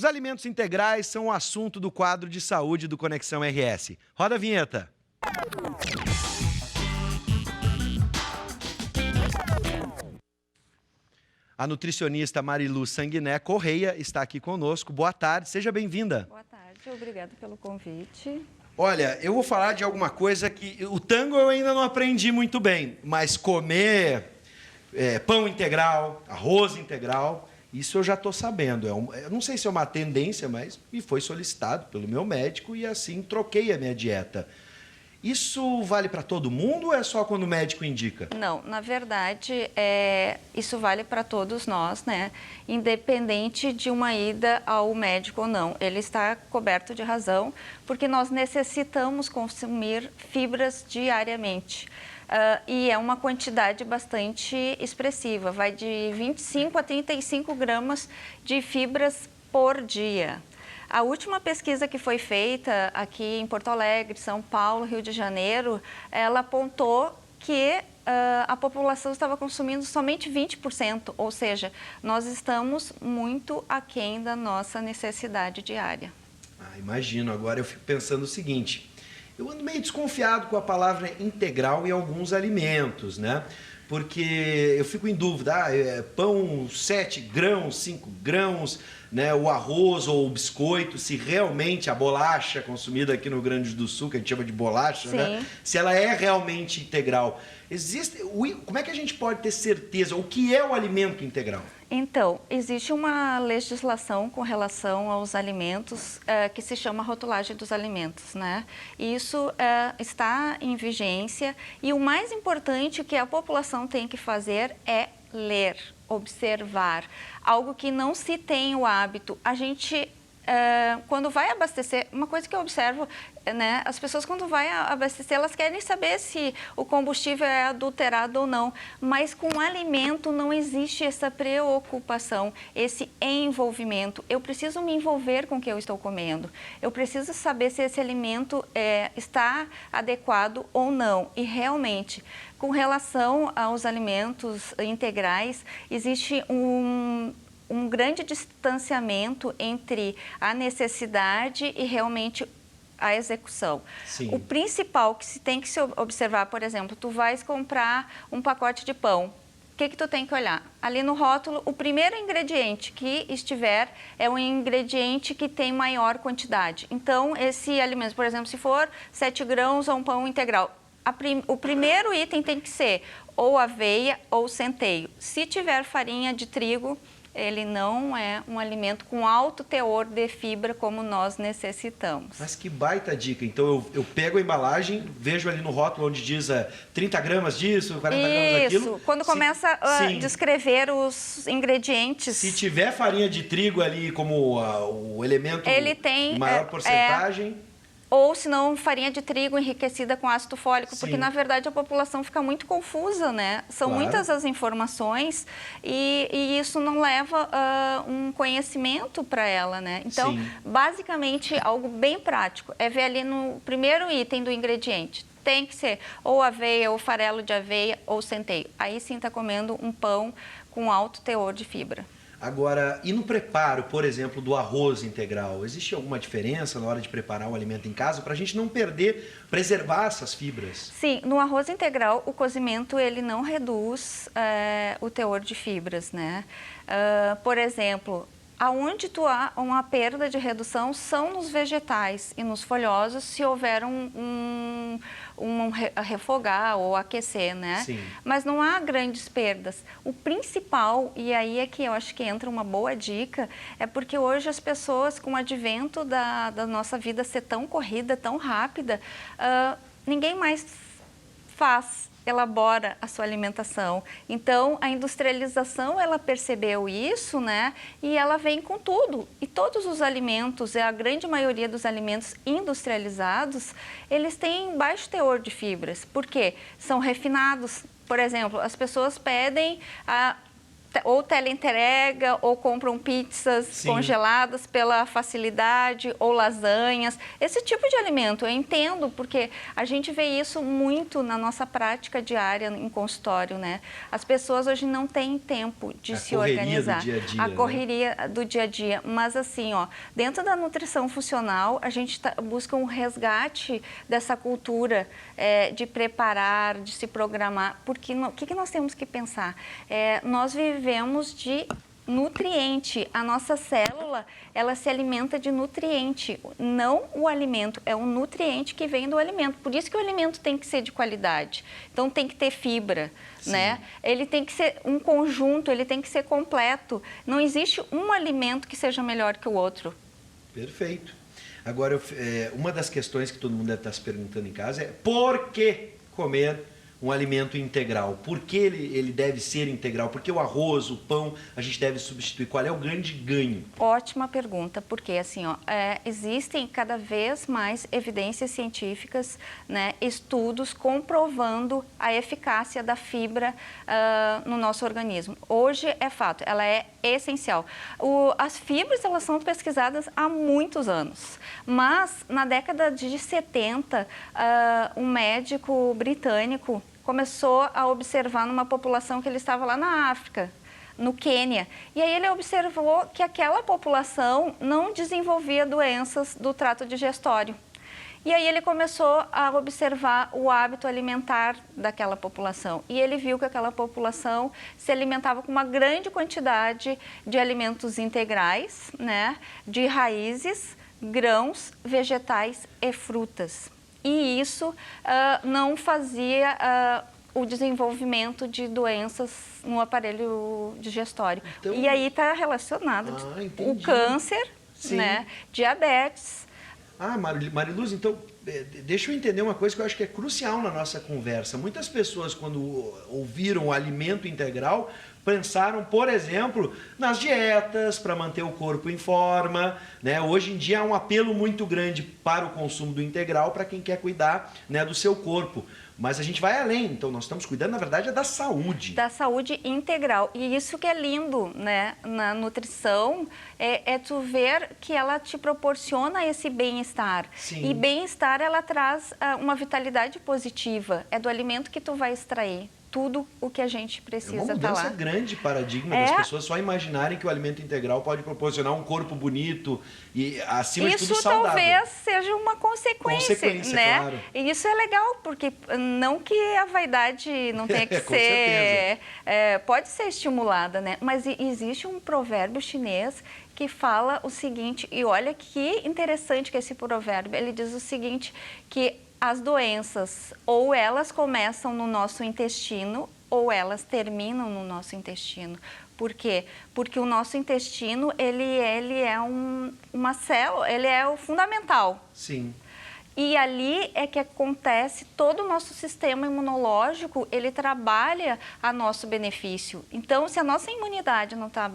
Os alimentos integrais são o assunto do quadro de saúde do Conexão RS. Roda a vinheta. A nutricionista Marilu Sanguiné Correia está aqui conosco. Boa tarde, seja bem-vinda. Boa tarde, obrigada pelo convite. Olha, eu vou falar de alguma coisa que... O tango eu ainda não aprendi muito bem, mas comer pão integral, arroz integral, isso eu já estou sabendo. Eu não sei se é uma tendência, mas me foi solicitado pelo meu médico e assim troquei a minha dieta. Isso vale para todo mundo ou é só quando o médico indica? Não, na verdade, isso vale para todos nós, né? Independente de uma ida ao médico ou não. Ele está coberto de razão, porque nós necessitamos consumir fibras diariamente. E é uma quantidade bastante expressiva, vai de 25 a 35 gramas de fibras por dia. A última pesquisa que foi feita aqui em Porto Alegre, São Paulo, Rio de Janeiro, ela apontou que a população estava consumindo somente 20%, ou seja, nós estamos muito aquém da nossa necessidade diária. Imagino. Agora eu fico pensando o seguinte, eu ando meio desconfiado com a palavra integral em alguns alimentos, né? Porque eu fico em dúvida, pão 7 grãos, 5 grãos, né, o arroz ou o biscoito, se realmente a bolacha consumida aqui no Rio Grande do Sul, que a gente chama de bolacha, né, se ela é realmente integral. Como é que a gente pode ter certeza? O que é o alimento integral? Então, existe uma legislação com relação aos alimentos que se chama rotulagem dos alimentos, né? Isso está em vigência e o mais importante que a população tem que fazer é ler, observar, algo que não se tem o hábito. A gente, quando vai abastecer, uma coisa que eu observo, né, as pessoas quando vai abastecer, elas querem saber se o combustível é adulterado ou não, mas com o alimento não existe essa preocupação, esse envolvimento. Eu preciso me envolver com o que eu estou comendo, eu preciso saber se esse alimento está adequado ou não, e realmente, com relação aos alimentos integrais, existe um grande distanciamento entre a necessidade e realmente a execução. Sim. O principal que se tem que se observar, por exemplo, tu vais comprar um pacote de pão. O que tu tem que olhar? Ali no rótulo, o primeiro ingrediente que estiver é um ingrediente que tem maior quantidade. Então, esse alimento, por exemplo, se for 7 grãos ou um pão integral, o primeiro item tem que ser ou aveia ou centeio. Se tiver farinha de trigo, ele não é um alimento com alto teor de fibra como nós necessitamos. Mas que baita dica. Então eu pego a embalagem, vejo ali no rótulo onde diz 30 gramas disso, 40 gramas daquilo. Isso, quando começa a descrever os ingredientes. Se tiver farinha de trigo ali como o elemento ele tem maior porcentagem... Ou, se não, farinha de trigo enriquecida com ácido fólico, Sim. porque, na verdade, a população fica muito confusa, né? São muitas as informações e isso não leva um conhecimento para ela, né? Então, basicamente, algo bem prático é ver ali no primeiro item do ingrediente. Tem que ser ou aveia, ou farelo de aveia, ou centeio. Aí sim está comendo um pão com alto teor de fibra. Agora, e no preparo, por exemplo, do arroz integral? Existe alguma diferença na hora de preparar o alimento em casa para a gente não preservar essas fibras? Sim, no arroz integral, o cozimento ele não reduz o teor de fibras, né? Por exemplo, aonde há uma perda de redução são nos vegetais e nos folhosos, se houver refogar ou aquecer, né? Sim. Mas não há grandes perdas. O principal, e aí é que eu acho que entra uma boa dica, é porque hoje as pessoas, com o advento da nossa vida ser tão corrida, tão rápida, ninguém mais elabora a sua alimentação. Então, a industrialização, ela percebeu isso, né? E ela vem com tudo. E todos os alimentos, a grande maioria dos alimentos industrializados, eles têm baixo teor de fibras. Por quê? São refinados. Por exemplo, as pessoas pedem ou teleentrega, ou compram pizzas Sim. congeladas pela facilidade, ou lasanhas. Esse tipo de alimento eu entendo, porque a gente vê isso muito na nossa prática diária em consultório, né? As pessoas hoje não têm tempo de se organizar. Do dia a dia, a né? correria do dia a dia. Mas assim, ó, dentro da nutrição funcional, a gente busca um resgate dessa cultura de preparar, de se programar. Porque o que nós temos que pensar? Nós vivemos de nutriente. A nossa célula, ela se alimenta de nutriente, não o alimento, é o nutriente que vem do alimento. Por isso que o alimento tem que ser de qualidade. Então tem que ter fibra, né? Ele tem que ser um conjunto, ele tem que ser completo. Não existe um alimento que seja melhor que o outro. Perfeito. Agora, uma das questões que todo mundo deve estar se perguntando em casa é por que comer um alimento integral? Por que ele deve ser integral? Por que o arroz, o pão, a gente deve substituir? Qual é o grande ganho? Ótima pergunta, porque assim, ó, existem cada vez mais evidências científicas, né, estudos comprovando a eficácia da fibra no nosso organismo. Hoje é fato, ela é essencial. As fibras, elas são pesquisadas há muitos anos, mas na década de 70, um médico britânico começou a observar numa população que ele estava lá na África, no Quênia. E aí ele observou que aquela população não desenvolvia doenças do trato digestório. E aí ele começou a observar o hábito alimentar daquela população. E ele viu que aquela população se alimentava com uma grande quantidade de alimentos integrais, né, de raízes, grãos, vegetais e frutas. E isso não fazia o desenvolvimento de doenças no aparelho digestório. Então, e aí está relacionado o câncer, né, diabetes. Mariluz, então, deixa eu entender uma coisa que eu acho que é crucial na nossa conversa. Muitas pessoas, quando ouviram o alimento integral, pensaram, por exemplo, nas dietas para manter o corpo em forma, né? Hoje em dia há um apelo muito grande para o consumo do integral para quem quer cuidar, né, do seu corpo. Mas a gente vai além, então nós estamos cuidando, na verdade, da saúde. Da saúde integral. E isso que é lindo, né, na nutrição, é tu ver que ela te proporciona esse bem-estar. E bem-estar, ela traz uma vitalidade positiva. É do alimento que tu vai extrair tudo o que a gente precisa estar lá. É uma mudança grande paradigma das pessoas só imaginarem que o alimento integral pode proporcionar um corpo bonito e, acima de tudo, saudável. Isso talvez seja uma consequência, né? Claro. E isso é legal, porque não que a vaidade não tenha que ser... pode ser estimulada, né? Mas existe um provérbio chinês que fala o seguinte, e olha que interessante que esse provérbio, ele diz o seguinte, que as doenças, ou elas começam no nosso intestino, ou elas terminam no nosso intestino. Por quê? Porque o nosso intestino, ele é uma célula, ele é o fundamental. Sim. E ali é que acontece todo o nosso sistema imunológico, ele trabalha a nosso benefício. Então, se a nossa imunidade não está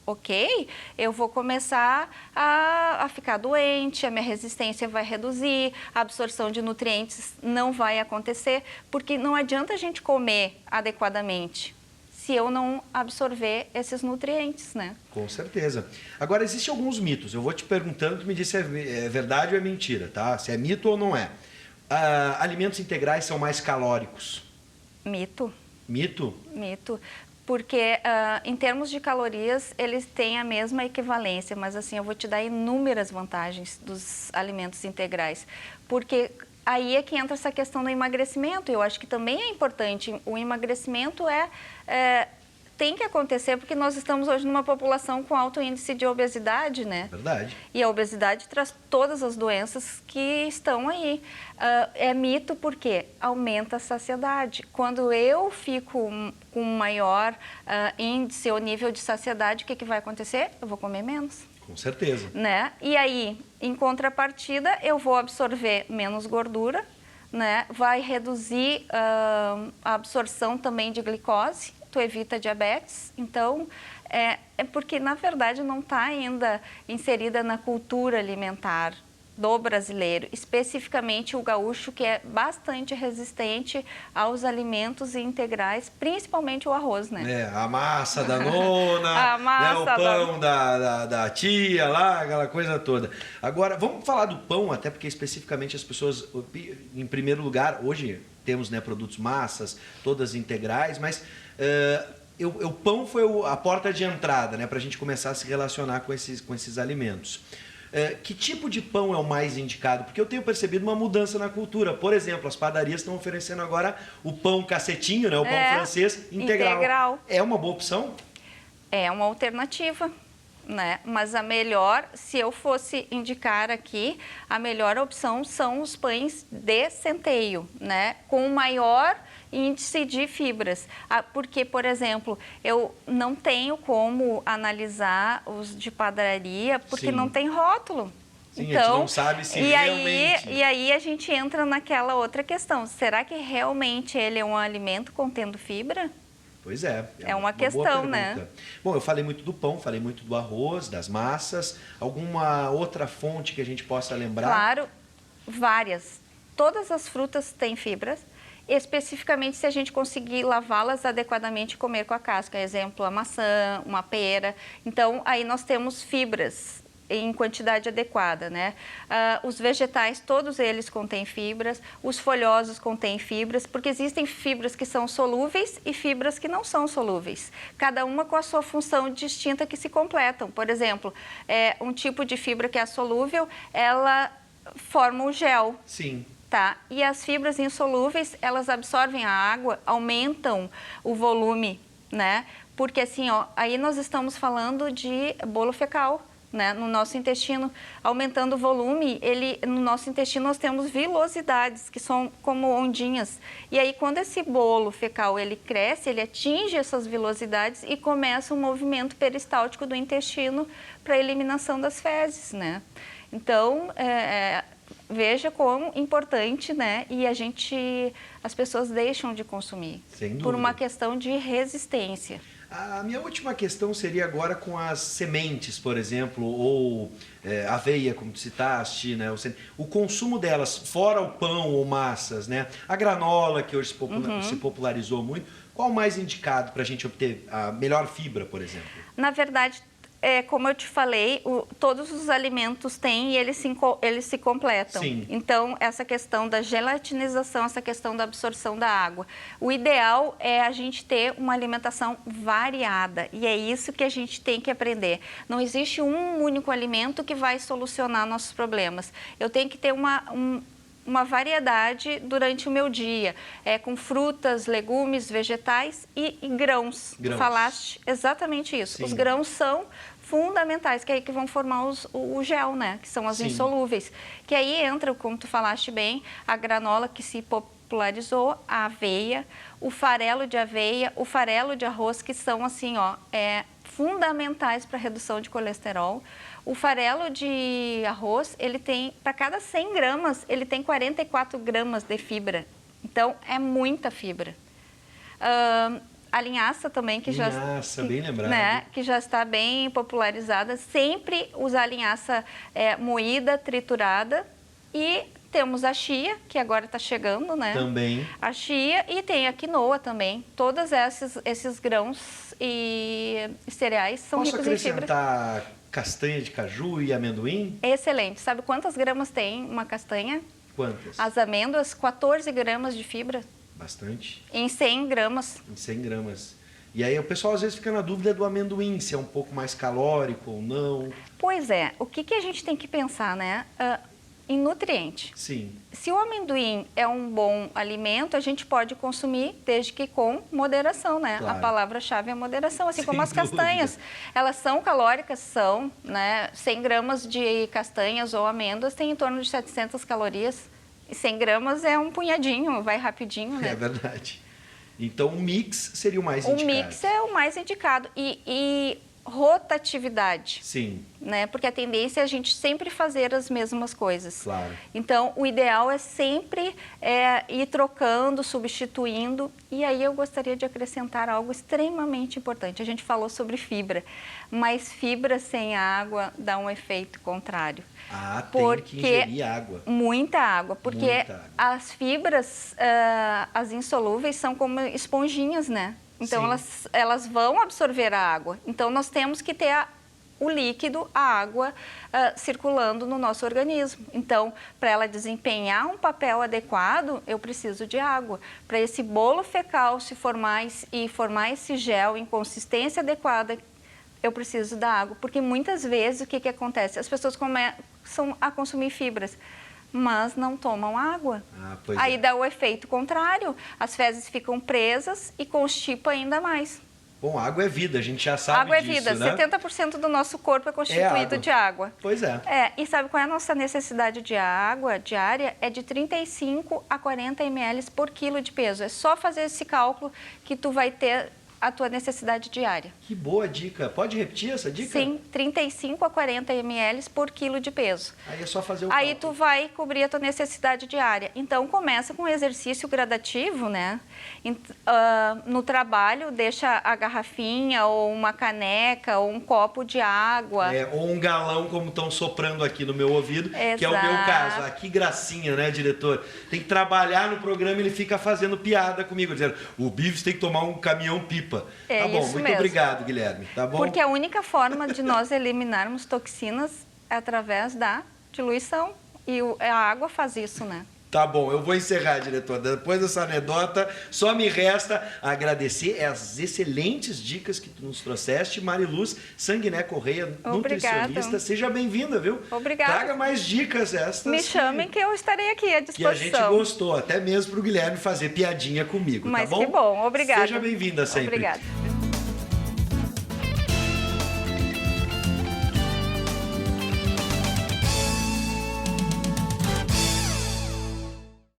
ok, eu vou começar a ficar doente, a minha resistência vai reduzir, a absorção de nutrientes não vai acontecer, porque não adianta a gente comer adequadamente se eu não absorver esses nutrientes, né? Com certeza. Agora, existem alguns mitos. Eu vou te perguntando, tu me diz se é verdade ou é mentira, tá? Se é mito ou não é. Alimentos integrais são mais calóricos? Mito. Mito? Mito. Porque, em termos de calorias, eles têm a mesma equivalência, mas assim, eu vou te dar inúmeras vantagens dos alimentos integrais. Porque aí é que entra essa questão do emagrecimento, eu acho que também é importante. O emagrecimento tem que acontecer, porque nós estamos hoje numa população com alto índice de obesidade, né? Verdade. E a obesidade traz todas as doenças que estão aí. É mito porque aumenta a saciedade. Quando eu fico com maior índice ou nível de saciedade, o que vai acontecer? Eu vou comer menos. Com certeza. Né? E aí, em contrapartida, eu vou absorver menos gordura, né? Vai reduzir a absorção também de glicose. Tu evita diabetes, então é porque na verdade não está ainda inserida na cultura alimentar do brasileiro, especificamente o gaúcho, que é bastante resistente aos alimentos integrais, principalmente o arroz, né? A massa da nona, A massa o pão da tia lá, aquela coisa toda. Agora, vamos falar do pão, até porque especificamente as pessoas, em primeiro lugar, hoje temos, né, produtos massas, todas integrais, mas o pão foi a porta de entrada, né, para a gente começar a se relacionar com esses alimentos. Que tipo de pão é o mais indicado? Porque eu tenho percebido uma mudança na cultura. Por exemplo, as padarias estão oferecendo agora o pão cacetinho, né? O pão francês integral. É uma boa opção? É uma alternativa, né? Mas a melhor, se eu fosse indicar aqui, a melhor opção são os pães de centeio, né? Com maior índice de fibras. Porque, por exemplo, eu não tenho como analisar os de padaria porque Sim. não tem rótulo. Sim, então, a gente não sabe se realmente... E aí a gente entra naquela outra questão. Será que realmente ele é um alimento contendo fibra? Pois é. É uma questão, né? Bom, eu falei muito do pão, falei muito do arroz, das massas. Alguma outra fonte que a gente possa lembrar? Claro, várias. Todas as frutas têm fibras. Especificamente se a gente conseguir lavá-las adequadamente e comer com a casca. Exemplo, a maçã, uma pera. Então, aí nós temos fibras em quantidade adequada, né? Os vegetais, todos eles contêm fibras. Os folhosos contêm fibras, porque existem fibras que são solúveis e fibras que não são solúveis. Cada uma com a sua função distinta que se completam. Por exemplo, um tipo de fibra que é solúvel, ela forma o gel. Sim. Tá? E as fibras insolúveis, elas absorvem a água, aumentam o volume, né? Porque assim, ó, aí nós estamos falando de bolo fecal, né? No nosso intestino, aumentando o volume, no nosso intestino nós temos vilosidades, que são como ondinhas. E aí, quando esse bolo fecal, ele cresce, ele atinge essas vilosidades e começa um movimento peristáltico do intestino para a eliminação das fezes, né? Então, veja como importante, né? E as pessoas deixam de consumir por uma questão de resistência. A minha última questão seria agora com as sementes, por exemplo, ou aveia, como tu citaste, né? O consumo delas, fora o pão ou massas, né? A granola, que hoje se popularizou muito, qual o mais indicado para a gente obter a melhor fibra, por exemplo? Na verdade, como eu te falei, todos os alimentos têm e eles se completam. Sim. Então, essa questão da gelatinização, essa questão da absorção da água. O ideal é a gente ter uma alimentação variada e é isso que a gente tem que aprender. Não existe um único alimento que vai solucionar nossos problemas. Eu tenho que ter uma variedade durante o meu dia, com frutas, legumes, vegetais e grãos. Falaste exatamente isso. Sim. Os grãos são fundamentais, que é aí que vão formar o gel, né? Que são as Sim. insolúveis. Que aí entra, como tu falaste bem, a granola que se popularizou, a aveia, o farelo de aveia, o farelo de arroz, que são assim, ó, fundamentais para a redução de colesterol. O farelo de arroz, ele tem, para cada 100 gramas, ele tem 44 gramas de fibra. Então, é muita fibra. A linhaça também, bem lembrado. Né, que já está bem popularizada. Sempre usar linhaça moída, triturada. E temos a chia, que agora está chegando, né? Também. A chia e tem a quinoa também. Todos esses grãos e cereais são ricos em fibra. Posso acrescentar castanha de caju e amendoim? Excelente. Sabe quantas gramas tem uma castanha? Quantas? As amêndoas, 14 gramas de fibra. Bastante. Em 100 gramas. Em 100 gramas. E aí o pessoal às vezes fica na dúvida do amendoim, se é um pouco mais calórico ou não. Pois é. O que a gente tem que pensar, né? Em nutriente. Sim. Se o amendoim é um bom alimento, a gente pode consumir desde que com moderação, né? Claro. A palavra-chave é moderação, assim como as Sem castanhas. dúvida. Elas são calóricas, são, né? 100 gramas de castanhas ou amêndoas tem em torno de 700 calorias. E 100 gramas é um punhadinho, vai rapidinho, né? É verdade. Então o mix seria o mais indicado. O mix é o mais indicado. E rotatividade. Sim. Né? Porque a tendência é a gente sempre fazer as mesmas coisas. Claro. Então, o ideal é sempre ir trocando, substituindo. E aí eu gostaria de acrescentar algo extremamente importante. A gente falou sobre fibra, mas fibra sem água dá um efeito contrário. Ah, tem que ingerir água. Muita água, porque Muita água. as fibras, as insolúveis, são como esponjinhas, né? Então, elas vão absorver a água. Então, nós temos que ter o líquido, a água, circulando no nosso organismo. Então, para ela desempenhar um papel adequado, eu preciso de água. Para esse bolo fecal se formar e formar esse gel em consistência adequada, eu preciso da água. Porque muitas vezes, o que acontece? As pessoas começam a consumir fibras, mas não tomam água. Aí dá o efeito contrário. As fezes ficam presas e constipa ainda mais. Bom, água é vida, a gente já sabe água disso, é vida, né? 70% do nosso corpo é constituído de água. Pois é. E sabe qual é a nossa necessidade de água diária? É de 35 a 40 ml por quilo de peso. É só fazer esse cálculo que tu vai ter a tua necessidade diária. Que boa dica. Pode repetir essa dica? Sim, 35 a 40 ml por quilo de peso. Aí é só fazer o Aí cálculo. tu vai cobrir a tua necessidade diária. Então, começa com um exercício gradativo, né? No trabalho, deixa a garrafinha ou uma caneca ou um copo de água. Ou um galão, como estão soprando aqui no meu ouvido, Exato. que é o meu caso. Ah, que gracinha, né, diretor? Tem que trabalhar no programa e ele fica fazendo piada comigo, dizendo, o Bives tem que tomar um caminhão-pipa. Tá bom, isso muito mesmo. obrigado, Guilherme. Tá bom? Porque a única forma de nós eliminarmos toxinas é através da diluição. E a água faz isso, né? Tá bom, eu vou encerrar, diretor. Depois dessa anedota, só me resta agradecer as excelentes dicas que tu nos trouxeste. Mariluz Sanguiné Correia, nutricionista. Seja bem-vinda, viu? Obrigada. Traga mais dicas estas. Me chamem que eu estarei aqui à disposição. Que a gente gostou, até mesmo para o Guilherme fazer piadinha comigo, Mas tá bom? que bom, obrigada. Seja bem-vinda sempre. Obrigada.